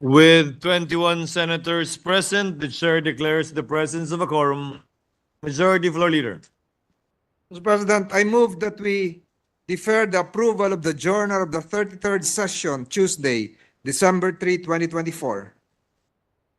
With 21 senators present, the chair declares the presence of a quorum. Majority Floor Leader. Mr. President, I move that we defer the approval of the journal of the 33rd session, Tuesday, December 3, 2024.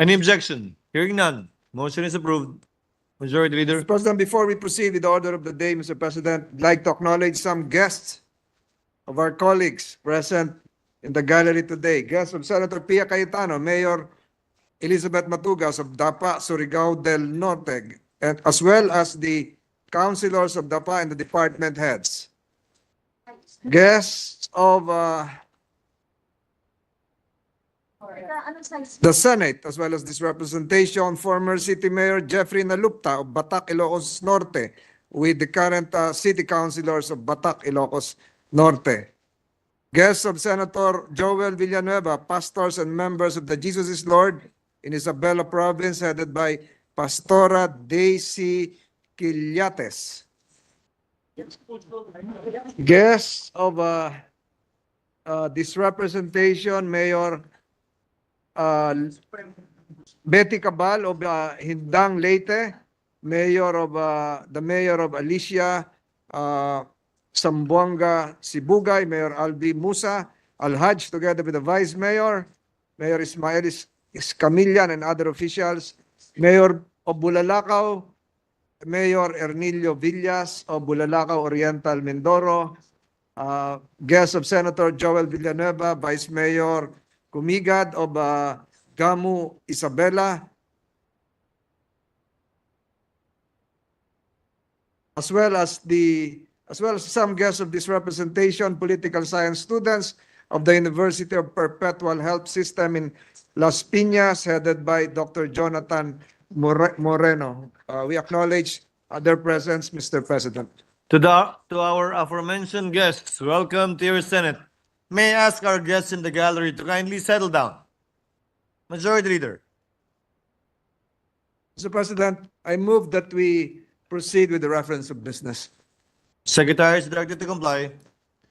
Any objection? Hearing none. Motion is approved. Majority Leader. Mr. President, before we proceed with the order of the day, Mr. President, I'd like to acknowledge some guests of our colleagues present in the gallery today. Guests of Senator Pia Cayetano, Mayor Elizabeth Matugas of Dapa, Surigao del Norte, and as well as the councilors of Dapa and the department heads. Guests of the Senate, as well as this representation, former City Mayor Jeffrey Nalupta of Batac, Ilocos Norte, with the current city councilors of Batac, Ilocos Norte. Guests of Senator Joel Villanueva, pastors and members of the Jesus is Lord in Isabela Province, headed by Pastora Daisy Quillates. Guests of this representation, Mayor Betty Cabal of Hindang, Leyte, Mayor of the Mayor of Alicia, Zamboanga, Sibugay, Mayor Albi Musa, Al-Hajj, together with the Vice Mayor, Mayor Ismael Iscamillan and other officials, Mayor of Bulalakaw, Mayor Ernilio Villas of Bulalakaw Oriental, Mindoro, guests of Senator Joel Villanueva, Vice Mayor Kumigad of Gamu, Isabela, as well as some guests of this representation, political science students of the University of Perpetual Health System in Las Piñas, headed by Dr. Jonathan Moreno. We acknowledge their presence, Mr. President. To our aforementioned guests, welcome to your Senate. May I ask our guests in the gallery to kindly settle down. Majority Leader. Mr. President, I move that we proceed with the reference of business. Secretary is directed to comply.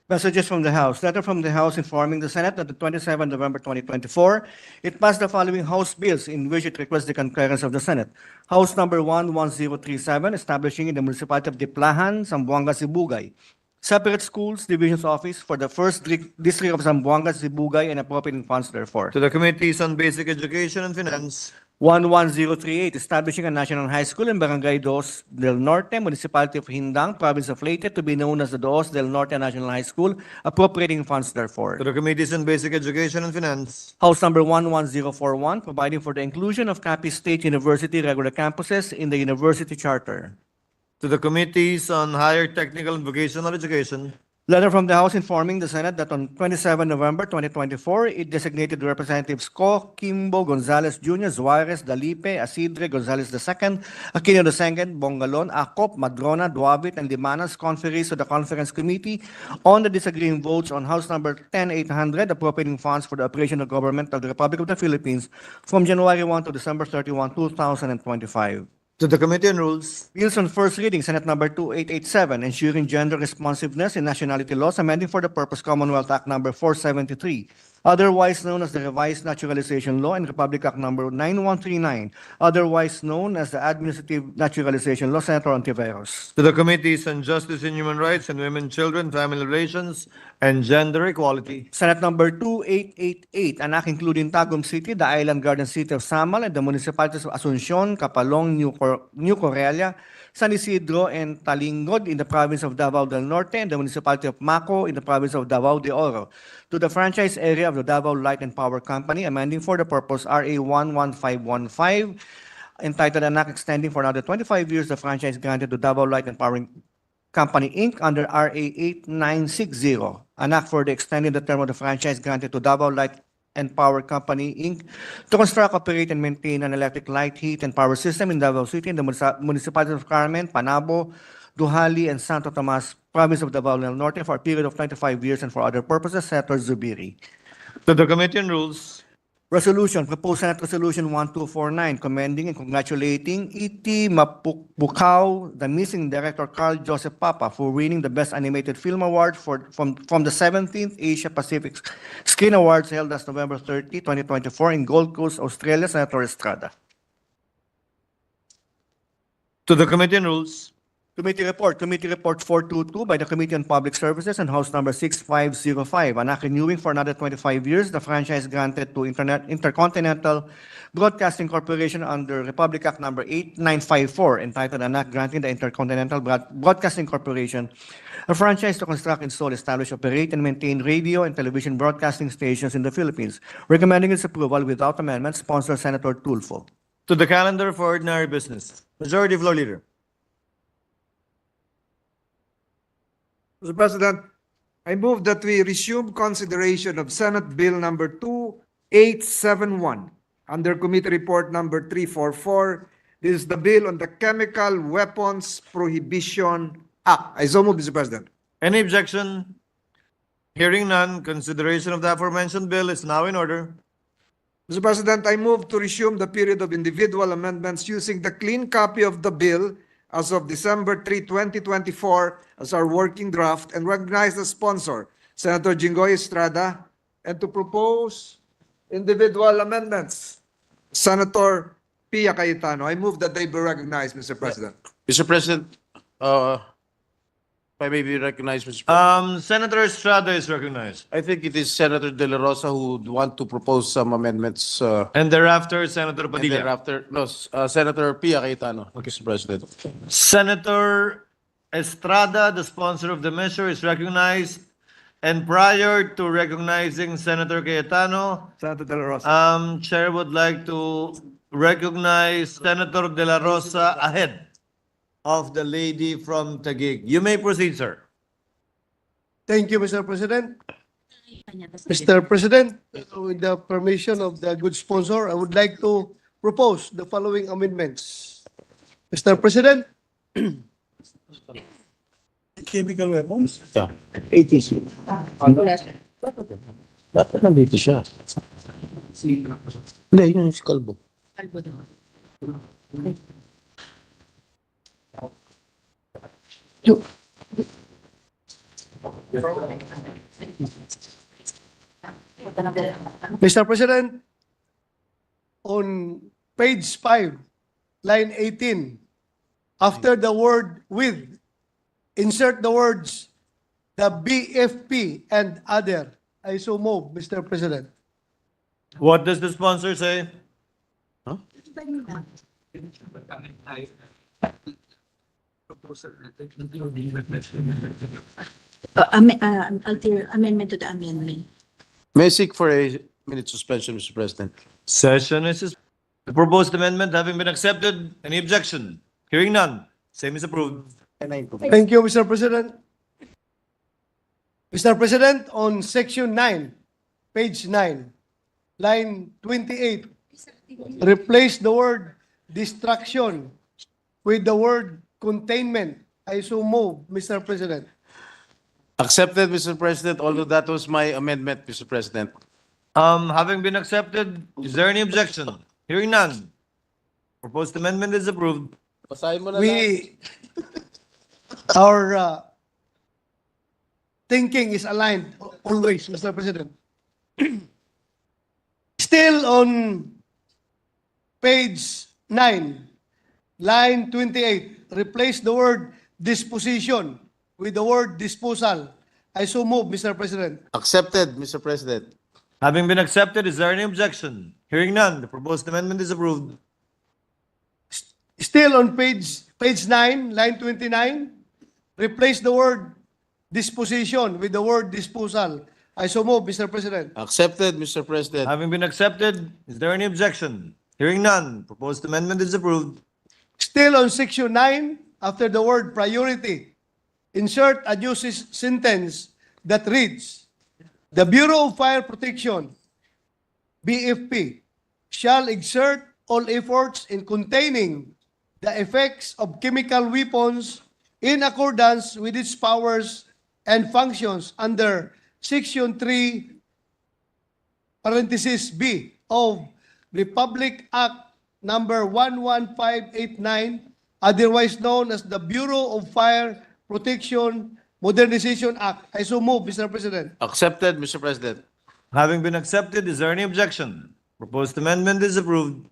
Messages from the House. Letter from the House informing the Senate that the 27 November 2024, it passed the following House bills in which it requests the concurrence of the Senate. House number 11037, establishing in the municipality of Diplahan, Zamboanga, Sibugay, separate schools divisions office for the first district of Zamboanga, Sibugay, and appropriating funds therefore. To the Committees on Basic Education and Finance. 11038, establishing a national high school in Barangay Dos del Norte, Municipality of Hindang, Province of Leyte, to be known as the Dos del Norte National High School, appropriating funds therefore. To the Committees on Basic Education and Finance. House number 11041, providing for the inclusion of Capiz State University regular campuses in the University Charter. To the Committees on Higher Technical and Vocational Education. Letter from the House informing the Senate that on 27 November 2024, it designated Representatives Co, Kimbo, Gonzales Jr., Suarez, Dalipe, Asidre, Gonzales II, Aquino II, Bongalon, Acop, Madrona, Duavit, and Limanas conferees to the Conference Committee on the disagreeing votes on House number 10800, appropriating funds for the operation of government of the Republic of the Philippines from January 1 to December 31, 2025. To the Committee on Rules. Bills on first reading, Senate number 2887, ensuring gender responsiveness in nationality laws, amending for the purpose Commonwealth Act number 473, otherwise known as the Revised Naturalization Law, and Republic Act number 9139, otherwise known as the Administrative Naturalization Law, Senator Ontiveros. To the Committees on Justice and Human Rights and Women, Children, Family Relations, and Gender Equality. Senate number 2888, an act including Tagum City, the island garden city of Samal, and the municipalities of Asuncion, Capalong, New Correlia, San Isidro, and Talingod in the province of Davao del Norte, and the municipality of Maco in the province of Davao de Oro, to the franchise area of the Davao Light and Power Company, amending for the purpose RA 11515, entitled an act extending for another 25 years the franchise granted to Davao Light and Power Company, Inc. under RA 8960, an act for the extending the term of the franchise granted to Davao Light and Power Company, Inc. to construct, operate, and maintain an electric light, heat, and power system in Davao City and the municipalities of Carmen, Panabo, Duhali, and Santo Tomas, province of Davao del Norte, for a period of 25 years and for other purposes, Senator Zubiri. To the Committee on Rules. Resolution, proposed Senate Resolution 1249, commending and congratulating E.T. Mapukbukaw, the missing director Carl Joseph Papa, for winning the Best Animated Film Award from the 17th Asia Pacific Screen Awards held as November 30, 2024 in Gold Coast, Australia. Senator Estrada. To the Committee on Rules. Committee Report 422 by the Committee on Public Services and House Number 6505, an act renewing for another 25 years the franchise granted to Intercontinental Broadcasting Corporation under Republic Act Number 8954, entitled an act granting the Intercontinental Broadcasting Corporation a franchise to construct, install, establish, operate, and maintain radio and television broadcasting stations in the Philippines. Recommending its approval without amendment, sponsor Senator Tulfo. To the calendar for ordinary business. Majority Floor Leader. Mr. President, I move that we resume consideration of Senate Bill number 2871 under Committee Report number 344. This is the bill on the Chemical Weapons Prohibition Act. I so move, Mr. President. Any objection? Hearing none, consideration of the aforementioned bill is now in order. Mr. President, I move to resume the period of individual amendments using the clean copy of the bill as of December 3, 2024 as our working draft and recognize the sponsor, Senator Jinggoy Estrada, and to propose individual amendments, Senator Pia Cayetano. I move that they be recognized, Mr. President. Mr. President, if I may be recognized, Mr. President. Senator Estrada is recognized. I think it is Senator De La Rosa who would want to propose some amendments. And thereafter, Senator And Padilla. thereafter, no, Senator Pia Cayetano, Mr. President. Senator Estrada, the sponsor of the measure, is recognized. And prior to recognizing Senator Cayetano, Senator De La Rosa. Chair would like to recognize Senator De La Rosa ahead of the lady from Taguig. You may proceed, sir. Thank you, Mr. President. Mr. President, with the permission of the good sponsor, I would like to propose the following amendments. Mr. President, chemical weapons. Yeah. Dapat nandito siya. Hindi, yun yung si Kalbo. Mr. President, on page 5, line 18, after the word with, insert the words the BFP and other. I so move, Mr. President. What does the sponsor say? Amendment to the amendment. May I seek for a minute suspension, Mr. President? Session is the proposed amendment having been accepted. Any objection? Hearing none. Same is approved. Thank you, Mr. President. Mr. President, on section 9, page 9, line 28, replace the word distraction with the word containment. I so move, Mr. President. Accepted, Mr. President, although that was my amendment, Mr. President. Having been accepted, is there any objection? Hearing none. Proposed amendment is approved. Basahin mo na lang. Our thinking is aligned always, Mr. President. Still on page 9, line 28, replace the word disposition with the word disposal. I so move, Mr. President. Accepted, Mr. President. Having been accepted, is there any objection? Hearing none. The proposed amendment is approved. Still on page 9, line 29, replace the word disposition with the word disposal. I so move, Mr. President. Accepted, Mr. President. Having been accepted, is there any objection? Hearing none. Proposed amendment is approved. Still on section 9, after the word priority, insert a new sentence that reads, the Bureau of Fire Protection, BFP, shall exert all efforts in containing the effects of chemical weapons in accordance with its powers and functions under Section 3, parenthesis B of Republic Act number 11589, otherwise known as the Bureau of Fire Protection Modernization Act. I so move, Mr. President. Accepted, Mr. President. Having been accepted, is there any objection? Proposed amendment is approved.